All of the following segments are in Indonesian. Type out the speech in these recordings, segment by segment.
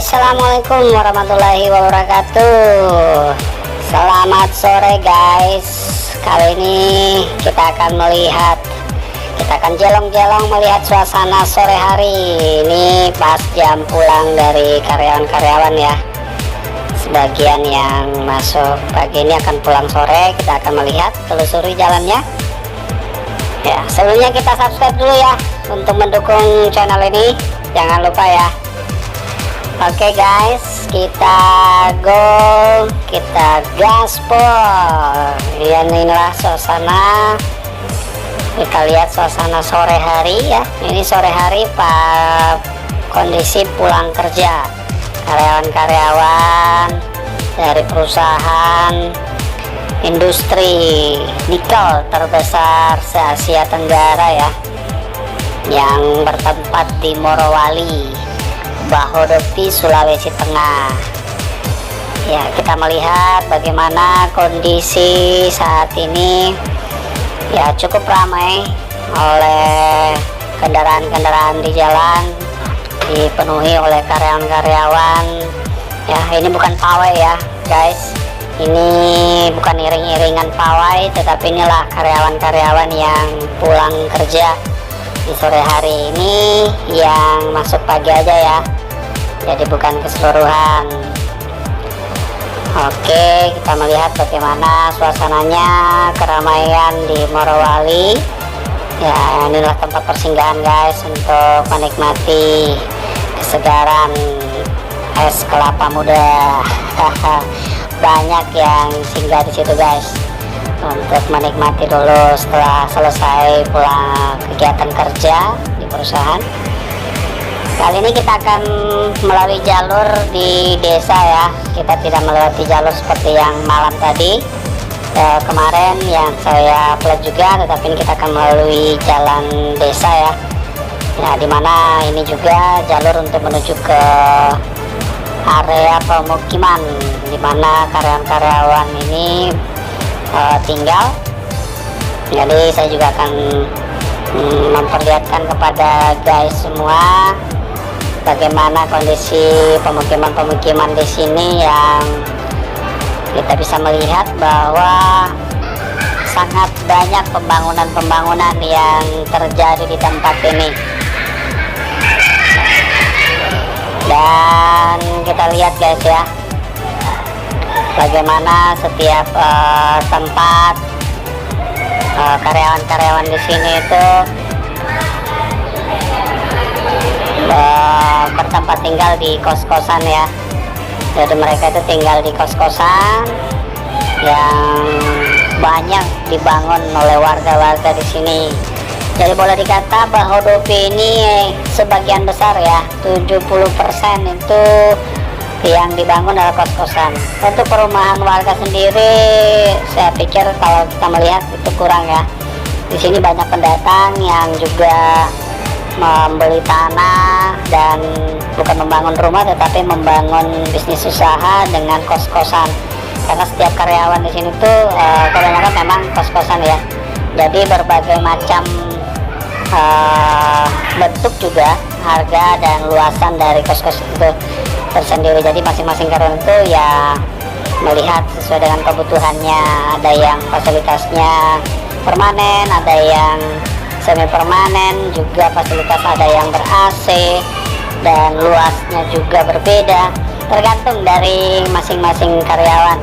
Assalamualaikum warahmatullahi wabarakatuh. Selamat sore guys. Kali ini kita akan jelong-jelong melihat suasana sore hari. Ini pas jam pulang dari karyawan-karyawan ya. Sebagian yang masuk pagi ini akan pulang sore. Kita akan melihat, telusuri jalannya. Ya, sebelumnya kita subscribe dulu ya untuk mendukung channel ini. Jangan lupa ya. Oke guys, kita go, kita gaspol. Ya, inilah suasana. Kita lihat suasana sore hari ya. Ini sore hari pak, kondisi pulang kerja. Karyawan-karyawan dari perusahaan industri nikel terbesar se-Asia Tenggara ya, yang bertempat di Morowali, Bahodopi, Sulawesi Tengah. Ya, kita melihat bagaimana kondisi saat ini. Ya, cukup ramai oleh kendaraan-kendaraan di jalan, dipenuhi oleh karyawan-karyawan. Ya, ini bukan pawai ya guys, ini bukan iring-iringan pawai, tetapi inilah karyawan-karyawan yang pulang kerja di sore hari ini, yang masuk pagi aja ya, jadi bukan keseluruhan. Oke, kita melihat bagaimana suasananya, keramaian di Morowali. Ya, inilah tempat persinggahan guys untuk menikmati kesegaran es kelapa muda. Banyak yang singgah di situ guys untuk menikmati dulu setelah selesai pulang kegiatan kerja di perusahaan. Kali ini kita akan melalui jalur di desa ya. Kita tidak melewati jalur seperti yang malam tadi, kemarin yang saya upload juga, tetapi ini kita akan melalui jalan desa ya. Nah, dimana ini juga jalur untuk menuju ke area pemukiman dimana karyawan-karyawan ini tinggal. Jadi saya juga akan memperlihatkan kepada guys semua bagaimana kondisi pemukiman-pemukiman di sini, yang kita bisa melihat bahwa sangat banyak pembangunan-pembangunan yang terjadi di tempat ini. Dan kita lihat guys ya, bagaimana setiap tempat karyawan-karyawan di sini itu bertempat tinggal di kos-kosan ya. Jadi mereka itu tinggal di kos-kosan yang banyak dibangun oleh warga-warga di sini. Jadi boleh dikata Bahodopi ini sebagian besar ya, 70% itu yang dibangun adalah kos-kosan. Untuk perumahan warga sendiri, saya pikir kalau kita melihat itu kurang ya. Di sini banyak pendatang yang juga membeli tanah dan bukan membangun rumah, tetapi membangun bisnis usaha dengan kos-kosan. Karena setiap karyawan di sini tuh kebanyakan memang kos-kosan ya. Jadi berbagai macam bentuk juga, harga dan luasan dari kos-kos itu tersendiri. Jadi masing-masing karyawan itu ya melihat sesuai dengan kebutuhannya. Ada yang fasilitasnya permanen, ada yang semi permanen, juga fasilitas ada yang ber-AC, dan luasnya juga berbeda, tergantung dari masing-masing karyawan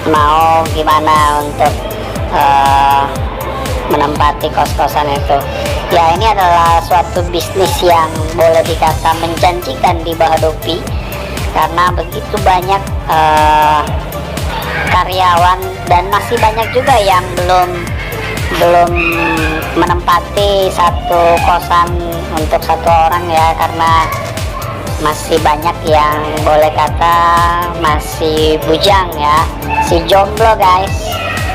mau gimana untuk menempati kos-kosan itu. Ya, ini adalah suatu bisnis yang boleh dikata menjanjikan di Bahodopi, karena begitu banyak karyawan dan masih banyak juga yang belum menempati satu kosan untuk satu orang ya, karena masih banyak yang boleh kata masih bujang ya, si jomblo guys.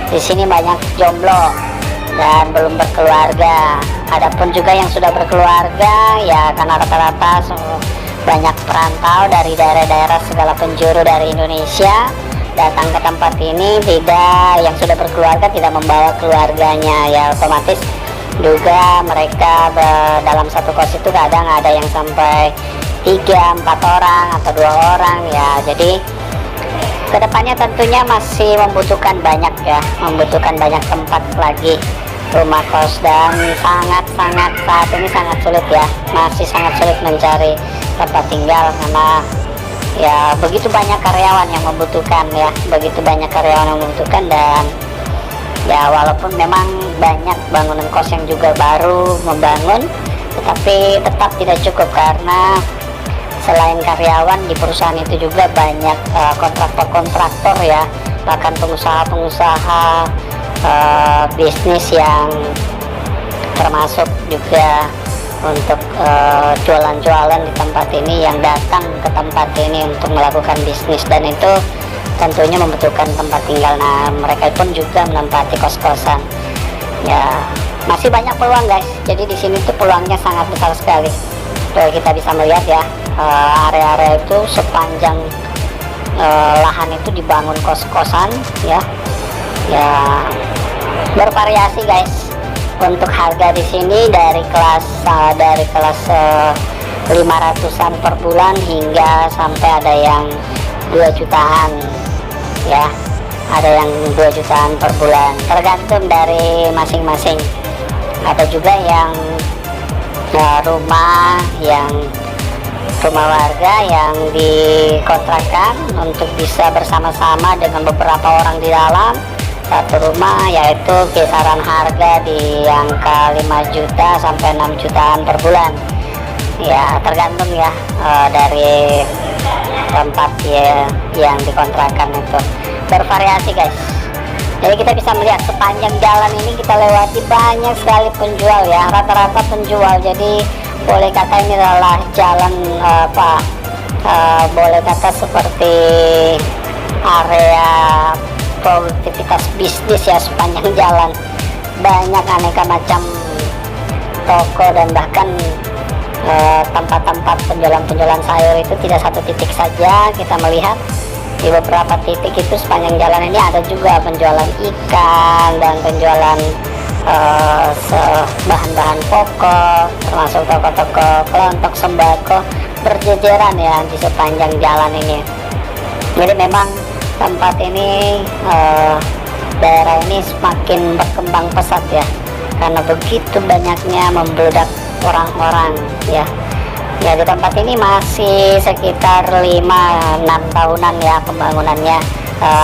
Di sini banyak jomblo dan belum berkeluarga. Adapun juga yang sudah berkeluarga ya, karena rata-rata banyak perantau dari daerah-daerah segala penjuru dari Indonesia datang ke tempat ini. Tidak, yang sudah berkeluarga tidak membawa keluarganya ya, otomatis juga mereka dalam satu kos itu kadang ada yang sampai 3, 4 orang atau 2 orang ya. Jadi kedepannya tentunya masih membutuhkan banyak ya, membutuhkan banyak tempat lagi rumah kos, dan sangat-sangat saat ini sangat sulit ya, masih sangat sulit mencari tempat tinggal karena ya begitu banyak karyawan yang membutuhkan ya, begitu banyak karyawan yang membutuhkan. Dan ya walaupun memang banyak bangunan kos yang juga baru membangun, tetapi tetap tidak cukup karena selain karyawan di perusahaan itu juga banyak kontraktor-kontraktor ya, bahkan pengusaha-pengusaha bisnis yang termasuk juga untuk jualan-jualan di tempat ini yang datang ke tempat ini untuk melakukan bisnis, dan itu tentunya membutuhkan tempat tinggal. Nah, mereka pun juga menempati kos-kosan. Ya, masih banyak peluang guys. Jadi di sini tuh peluangnya sangat besar sekali. Tuh, kita bisa melihat ya, area-area itu sepanjang lahan itu dibangun kos-kosan ya. Ya, bervariasi guys. Untuk harga di sini dari kelas 500-an per bulan hingga sampai ada yang 2 jutaan ya, ada yang 2 jutaan per bulan, tergantung dari masing-masing. Ada juga yang rumah warga yang dikontrakkan untuk bisa bersama-sama dengan beberapa orang di dalam satu rumah, yaitu kisaran harga di angka 5 juta sampai 6 jutaan per bulan ya, tergantung ya dari tempat ya yang dikontrakan, itu bervariasi guys. Jadi kita bisa melihat sepanjang jalan ini kita lewati banyak sekali penjual ya, rata-rata penjual. Jadi boleh kata ini adalah jalan boleh kata seperti area produktivitas bisnis ya. Sepanjang jalan banyak aneka macam toko, dan bahkan tempat-tempat penjualan sayur itu tidak satu titik saja. Kita melihat di beberapa titik itu sepanjang jalan ini ada juga penjualan ikan dan penjualan bahan-bahan pokok, termasuk toko-toko kelontok sembako berjejeran ya di sepanjang jalan ini. Jadi memang tempat ini daerah ini semakin berkembang pesat ya, karena begitu banyaknya membludak orang-orang ya. Ya, di tempat ini masih sekitar 5-6 tahunan ya pembangunannya,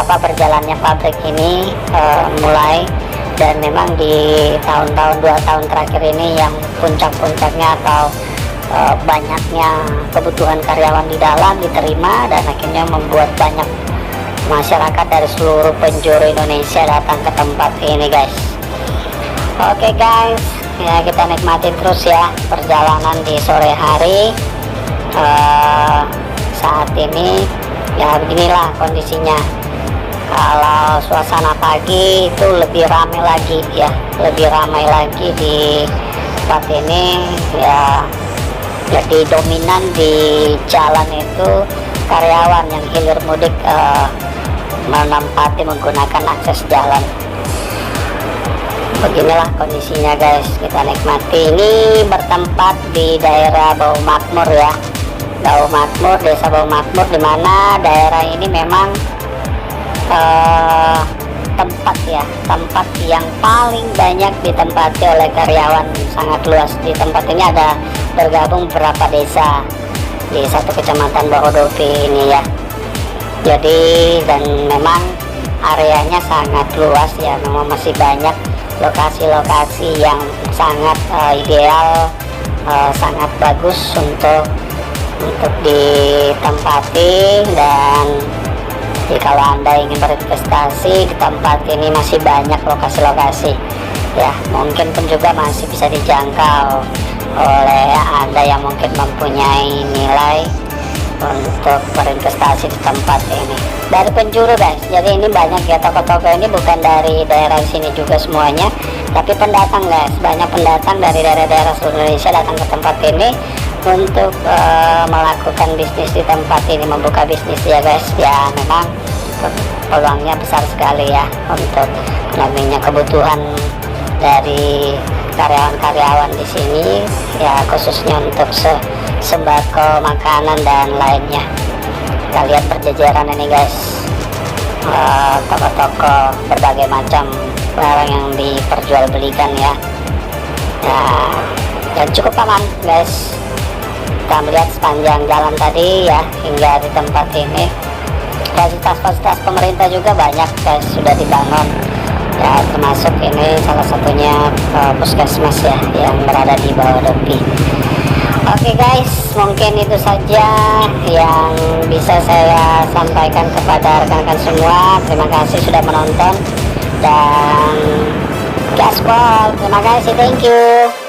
berjalannya pabrik ini mulai, dan memang di tahun-tahun 2 tahun terakhir ini yang puncak-puncaknya atau banyaknya kebutuhan karyawan di dalam diterima, dan akhirnya membuat banyak masyarakat dari seluruh penjuru Indonesia datang ke tempat ini guys. Oke guys, ya kita nikmatin terus ya perjalanan di sore hari. Saat ini ya beginilah kondisinya. Kalau suasana pagi itu lebih ramai lagi ya, lebih ramai lagi di tempat ini ya. Jadi dominan di jalan itu karyawan yang hilir mudik menempati menggunakan akses jalan. Beginilah kondisinya guys, kita nikmati. Ini bertempat di daerah Bau Makmur ya, Bau Makmur, desa Bau Makmur, dimana daerah ini memang tempat yang paling banyak ditempati oleh karyawan, sangat luas. Di tempat ini ada bergabung beberapa desa di satu kecamatan Bahodovi ini ya. Jadi dan memang areanya sangat luas ya, memang masih banyak lokasi-lokasi yang sangat ideal, sangat bagus untuk ditempati. Dan kalau Anda ingin berinvestasi di tempat ini masih banyak lokasi-lokasi ya, mungkin pun juga masih bisa dijangkau oleh Anda yang mungkin mempunyai nilai untuk berinvestasi di tempat ini. Dari penjuru guys, jadi ini banyak ya, toko-toko ini bukan dari daerah sini juga semuanya, tapi pendatang guys, banyak pendatang dari daerah-daerah seluruh Indonesia datang ke tempat ini untuk melakukan bisnis di tempat ini, membuka bisnis ya guys. Ya memang peluangnya besar sekali ya untuk namanya kebutuhan dari karyawan-karyawan di sini ya, khususnya untuk sembako, makanan dan lainnya. Kita lihat berjejeran ini guys, toko-toko berbagai macam barang yang diperjualbelikan ya. Nah, dan cukup aman guys. Kita melihat sepanjang jalan tadi ya, hingga di tempat ini fasilitas-fasilitas pemerintah juga banyak guys, sudah dibangun ya, termasuk ini salah satunya puskesmas ya, yang berada di bawah Dopi. Oke guys, mungkin itu saja yang bisa saya sampaikan kepada rekan-rekan semua. Terima kasih sudah menonton dan gaspol. Terima kasih, thank you.